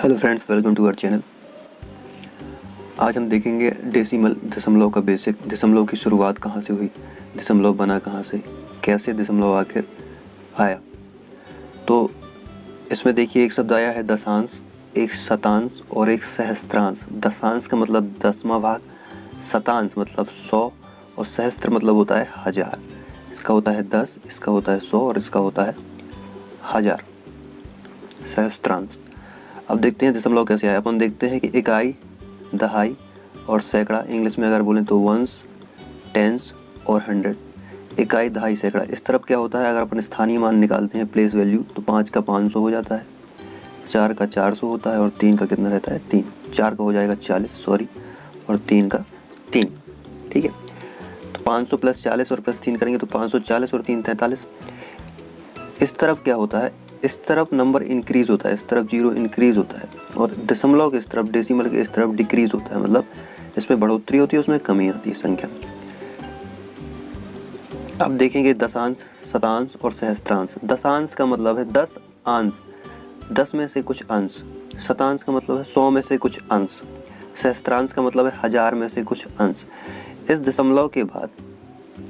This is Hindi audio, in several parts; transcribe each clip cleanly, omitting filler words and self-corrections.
Hello friends, welcome to our channel. आज हम देखेंगे डेसिमल दशमलव का बेसिक। दशमलव की शुरुआत कहाँ से हुई, दशमलव बना कहाँ से, कैसे दशमलव आखिर आया। तो इसमें देखिए एक शब्द आया है दशांश, एक शतांश और एक सहस्त्रांश। दशांश का मतलब 10वां भाग, शतांश मतलब 100 और सहस्त्र मतलब होता है 1000। इसका होता है 10, इसका होता है 100 और इसका होता है 1000, सहस्त्रांश। अब देखते हैं दशमलव कैसे आया। अपन देखते हैं कि इकाई, दहाई और सैकड़ा, इंग्लिश में अगर बोलें तो वंस, टेंस और 100। इकाई, दहाई, सैकड़ा, इस तरफ क्या होता है, अगर अपन स्थानीय मान निकालते हैं, प्लेस वैल्यू, तो 5 का 500 हो जाता है, 4 का 400 होता है और 3 का कितना रहता है 3। 4 का हो जाएगा 40 और 3 का 3। ठीक है, तो 500 प्लस 40 और प्लस 3 करेंगे तो 540 और 3 43। इस तरफ क्या होता है, इस तरफ नंबर इंक्रीज होता है, इस तरफ जीरो इंक्रीज होता है और दशमलव के इस तरफ, डेसिमल के इस तरफ डिक्रीज होता है। मतलब इसमें बढ़ोतरी होती है, उसमें कमी आती है संख्या। अब देखेंगे दशांश, शतांश और सहस्त्रांश। दशांश का मतलब है 10 अंश, 10 में से कुछ अंश। शतांश का मतलब है 100 में से कुछ अंश। सहस्त्रांश का मतलब है 1000 में से कुछ अंश। इस दशमलव के बाद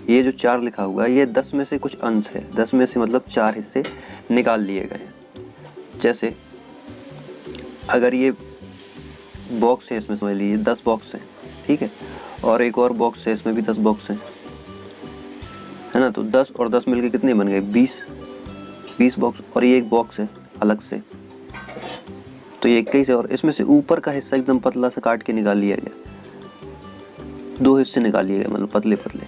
ये जो 4 लिखा हुआ है, ये 10 में से कुछ अंश है। 10 में से मतलब 4 हिस्से निकाल लिए गए हैं। जैसे अगर ये बॉक्स है, इसमें समझ लीजिए 10 बॉक्स हैं, ठीक है, और एक और बॉक्स है, इसमें भी 10 बॉक्स हैं, है ना। तो 10 और 10 मिलके कितने बन गए, 20 बॉक्स। और ये एक बॉक्स है अलग से, तो ये 21 है। और इसमें से ऊपर का हिस्सा एकदम पतला सा काट के निकाल लिया गया, 2 हिस्से निकाल लिए गए, मतलब पतले पतले,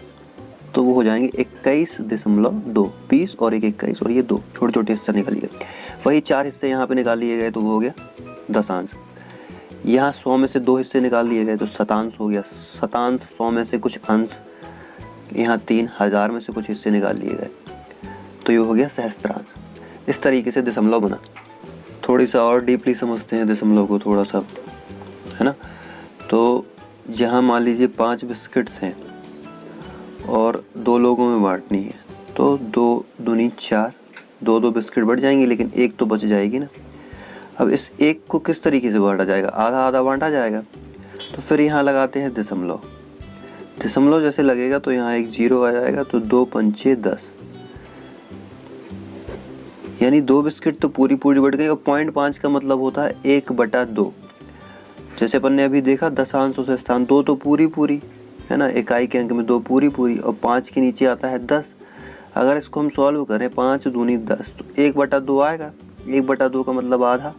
तो वो हो जाएंगे 21.2। 20 और एक 21 और ये 2 छोटे छोटे हिस्से निकाल लिए। वही 4 हिस्से यहाँ पे निकाल लिए गए तो वो हो गया दशांश। यहाँ 100 में से 2 हिस्से निकाल लिए गए तो शतांश हो गया। शतांश 100 में से कुछ अंश, यहाँ 3 1000 में से कुछ हिस्से निकाल लिए गए तो ये हो गया सहस्त्रांश। इस तरीके से दशमलव बना। थोड़ी सा और डीपली समझते हैं दशमलव को थोड़ा सा, है ना। तो जहाँ मान लीजिए 5 बिस्किट्स हैं और 2 लोगों में बांटनी है, तो 2 दूनी 4, 2 बिस्किट बढ़ जाएंगे लेकिन एक तो बच जाएगी ना। अब इस एक को किस तरीके से बांटा जाएगा, आधा आधा बांटा जाएगा। तो फिर यहाँ लगाते हैं दशमलव। दशमलव जैसे लगेगा तो यहाँ एक 0 आ जाएगा, तो 2 पंचे 10, यानी 2 बिस्किट तो पूरी पूरी बढ़ गई। और 0.5 का मतलब होता है 1/2। जैसे अपन ने अभी देखा दशांश और स्थान, 2 तो पूरी पूरी, है ना, इकाई के अंक में 2 पूरी पूरी और 5 के नीचे आता है 10। अगर इसको हम सॉल्व करें, 5 दूनी 10, तो 1/2 आएगा। 1/2 का मतलब आधा।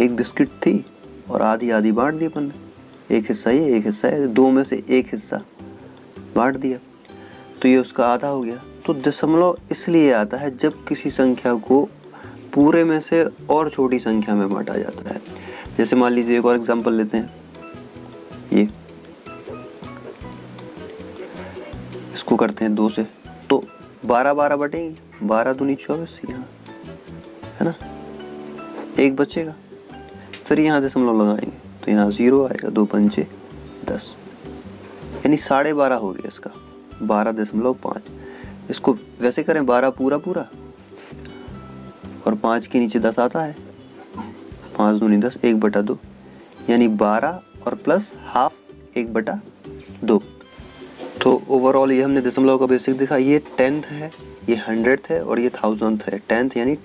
एक बिस्किट थी और आधी आधी बांट दी अपन ने, एक हिस्सा ये एक हिस्सा है, 2 में से एक हिस्सा बांट दिया तो ये उसका आधा हो गया। तो दशमलव इसलिए आता है जब किसी संख्या को पूरे में से और छोटी संख्या में बांटा जाता है। जैसे मान लीजिए एक और एग्जांपल लेते हैं, ये इसको करते हैं 2 से, तो 12 बटेंगी, 12 दूनी 24 यहाँ, है ना, एक बचेगा। फिर यहाँ दशमलव लगाएंगे तो यहाँ 0 आएगा, 2 पंचे 10, यानी 12.5 हो गया इसका, 12.5। इसको वैसे करें 12 पूरा पूरा और 5 के नीचे 10 आता है, 5 दूनी 10, 1/2, यानी 12 और प्लस हाफ 1/2। तो ओवरऑल ये हमने दशमलव का बेसिक देखा। ये 10th है, ये 100th है और ये 1000th है। 10th यानी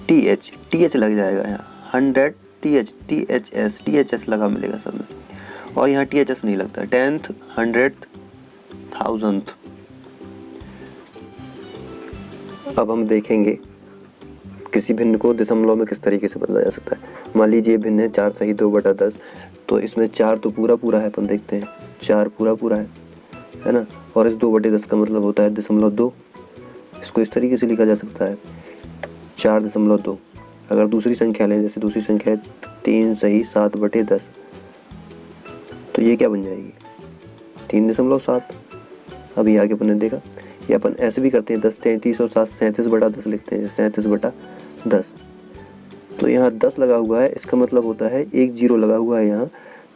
TENTH लग जाएगा यहाँ, 100 THS लगा मिलेगा सब में, और यहाँ THS नहीं लगता। 10th, 100th, 1000th। अब हम देखेंगे किसी भिन्न को दशमलव में किस तरीके से बदला जा सकता है। मान लीजिए भिन्न है 4 सही 2/10, तो इसमें 4 तो पूरा पूरा है, अपन देखते हैं 4 पूरा पूरा है ना, और इस 2/10 का मतलब होता है 0.2। इसको इस तरीके से लिखा जा सकता है 4.2। अगर दूसरी संख्या लें, जैसे दूसरी संख्या है 3 सही 7/10, तो ये क्या बन जाएगी 3.7। अभी आगे अपन ने देखा, ये अपन ऐसे भी करते हैं 10 33 और 7 37/10 लिखते हैं, 37/10। तो यहाँ 10 लगा हुआ है, इसका मतलब होता है एक 0 लगा हुआ है यहाँ,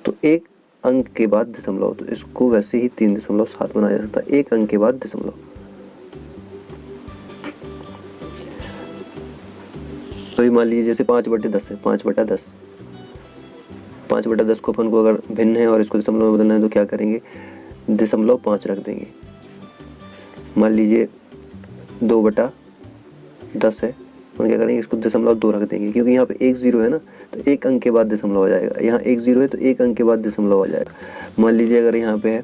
तो एक अंक के बाद दशमलव, तो इसको वैसे ही 3.7 बनाया जा सकता है, एक अंक के बाद दशमलव। अभी मान लीजिए जैसे 5/10 है, 5/10, 5/10 को अपन को अगर भिन्न है और इसको दशमलव में बदलना है तो क्या करेंगे, 0.5 रख देंगे। मान लीजिए 2/10 है, और क्या करेंगे, इसको 0.2 रख देंगे, क्योंकि यहाँ पे 1 0 है ना, तो एक अंक के बाद दशमलव आ जाएगा। यहाँ 1 0 है तो एक अंक के बाद दशमलव आ जाएगा। मान लीजिए अगर यहाँ पे है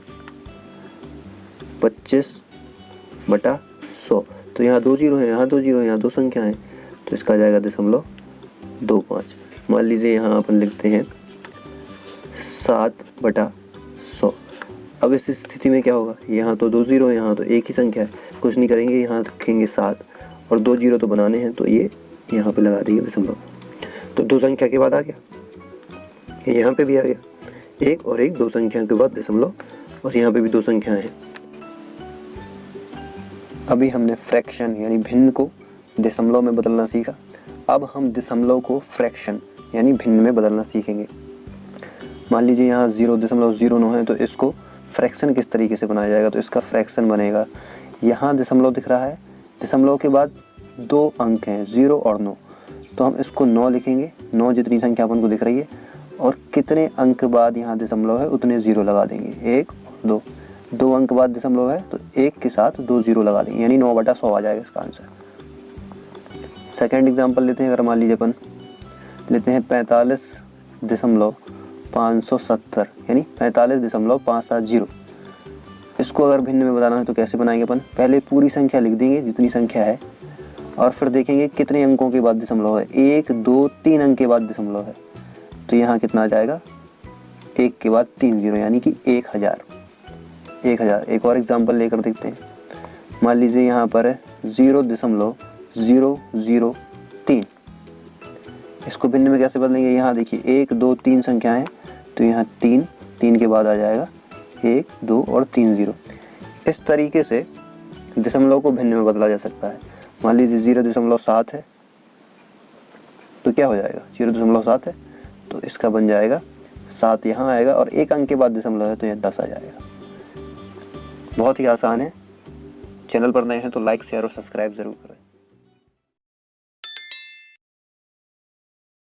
25/100, तो यहाँ 2 0 है, यहाँ 2 0 है, यहाँ 2 संख्या है, तो इसका आ जाएगा 0.25। मान लीजिए यहाँ अपन लिखते हैं 7/100। अब इस स्थिति में क्या होगा, यहाँ तो 2 0 है, यहाँ तो एक ही संख्या है, कुछ नहीं करेंगे, यहाँ रखेंगे 7 और 2 0 तो बनाने हैं, तो ये यहाँ पे लगा देंगे दशमलव। तो 2 संख्या के बाद आ गया, यहाँ पे भी आ गया, एक और एक 2 संख्या के बाद दशमलव, और यहाँ पे भी 2 संख्याएं हैं। अभी हमने फ्रैक्शन यानी भिन्न को दशमलव में बदलना सीखा। अब हम दशमलव को फ्रैक्शन यानी भिन्न में बदलना सीखेंगे। मान लीजिए यहाँ 0.09 है, तो इसको फ्रैक्शन किस तरीके से बनाया जाएगा, तो इसका फ्रैक्शन बनेगा, यहाँ दशमलव दिख रहा है, दशमलव के बाद 2 अंक हैं 0 और 9, तो हम इसको 9 लिखेंगे, 9 जितनी संख्या अपन को दिख रही है, और कितने अंक बाद यहाँ दशमलव है उतने 0 लगा देंगे, 1 और 2, 2 अंक बाद दशमलव है तो 1 के साथ 2 0 लगा देंगे, यानी 9/100 आ जाएगा इसका आंसर। सेकेंड एग्जाम्पल लेते हैं। अगर मान लीजिए अपन लेते हैं 45.570 यानी 45.570, इसको अगर भिन्न में बताना है तो कैसे बनाएंगे अपन, पहले पूरी संख्या लिख देंगे जितनी संख्या है, और फिर देखेंगे कितने अंकों के बाद दशमलव है, 1 2 3 अंक के बाद दशमलव है, तो यहाँ कितना आ जाएगा, 1 के बाद 3 0 यानी कि 1000। एक और एग्जाम्पल लेकर देखते हैं। मान लीजिए यहाँ पर है 0.003, इसको भिन्न में कैसे बदलेंगे, यहाँ देखिए 1 2 3 संख्या है, तो यहाँ 3 के बाद आ जाएगा 1 2 और 3 0। इस तरीके से दशमलव को भिन्न में बदला जा सकता है। मान लीजिए 0.7 है, तो क्या हो जाएगा, 0.7 है तो इसका बन जाएगा 7 यहाँ आएगा, और एक अंक के बाद दशमलव है तो यह 10 आ जाएगा। बहुत ही आसान है। चैनल पर नए हैं तो लाइक शेयर और सब्सक्राइब जरूर करें।